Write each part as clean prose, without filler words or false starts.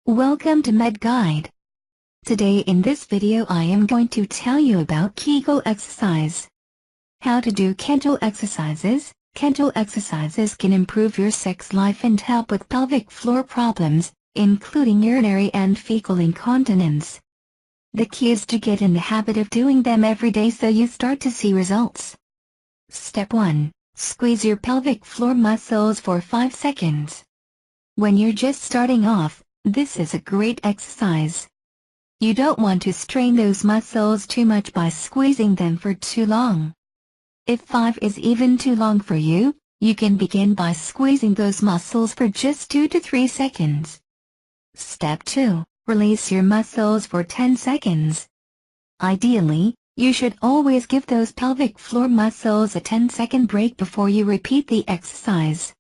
Welcome to Med Guide. Today in this video I am going to tell you about Kegel exercise. How to do Kegel exercises. Kegel exercises can improve your sex life and help with pelvic floor problems, including urinary and fecal incontinence. The key is to get in the habit of doing them every day so you start to see results. Step 1. Squeeze your pelvic floor muscles for 5 seconds. When you're just starting off, this is a great exercise. You don't want to strain those muscles too much by squeezing them for too long. If 5 is even too long for you, you can begin by squeezing those muscles for just 2 to 3 seconds. Step 2. Release your muscles for 10 seconds. Ideally, you should always give those pelvic floor muscles a 10-second break before you repeat the exercise.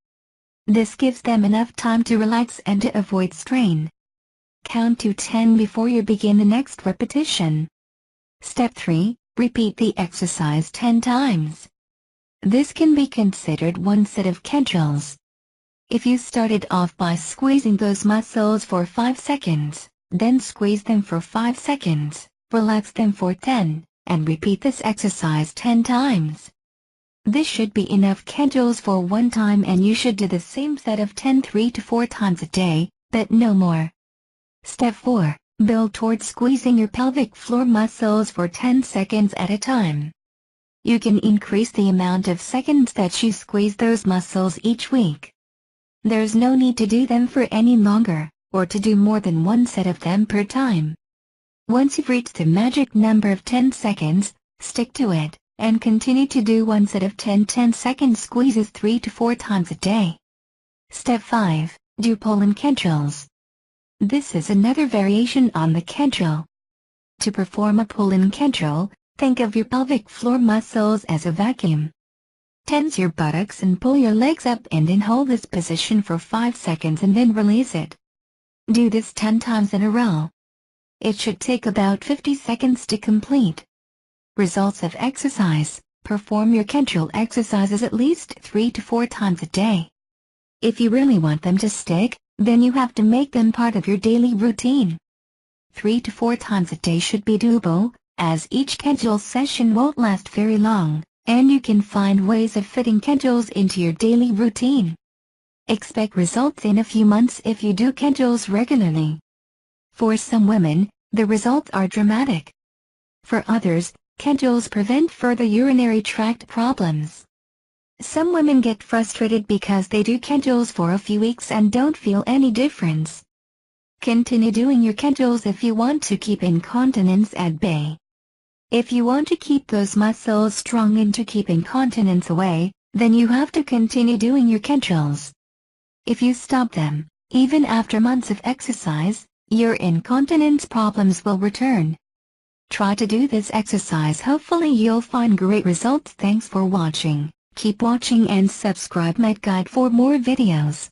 This gives them enough time to relax and to avoid strain. Count to 10 before you begin the next repetition. Step 3. Repeat the exercise 10 times. This can be considered one set of Kegels. If you started off by squeezing those muscles for 5 seconds, then squeeze them for 5 seconds, relax them for 10, and repeat this exercise 10 times. This should be enough Kegels for one time, and you should do the same set of 10 3 to 4 times a day, but no more. Step 4. Build towards squeezing your pelvic floor muscles for 10 seconds at a time. You can increase the amount of seconds that you squeeze those muscles each week. There's no need to do them for any longer, or to do more than one set of them per time. Once you've reached the magic number of 10 seconds, stick to it, and continue to do one set of 10-10-second squeezes 3 to 4 times a day. Step 5. Do pull-in Kegels. This is another variation on the Kegel. To perform a pull-in Kegel, think of your pelvic floor muscles as a vacuum. Tense your buttocks and pull your legs up and then hold this position for 5 seconds and then release it. Do this 10 times in a row. It should take about 50 seconds to complete. Results of exercise. Perform your Kegel exercises at least 3 to 4 times a day. If you really want them to stick, then you have to make them part of your daily routine. 3 to 4 times a day should be doable, as each Kegel session won't last very long, and you can find ways of fitting Kegels into your daily routine. Expect results in a few months if you do Kegels regularly. For some women, the results are dramatic. For others, Kegels prevent further urinary tract problems. Some women get frustrated because they do Kegels for a few weeks and don't feel any difference. Continue doing your Kegels if you want to keep incontinence at bay. If you want to keep those muscles strong and to keep incontinence away, then you have to continue doing your Kegels. If you stop them, even after months of exercise, your incontinence problems will return. Try to do this exercise. Hopefully you'll find great results. Thanks for watching. Keep watching and subscribe Med Guide for more videos.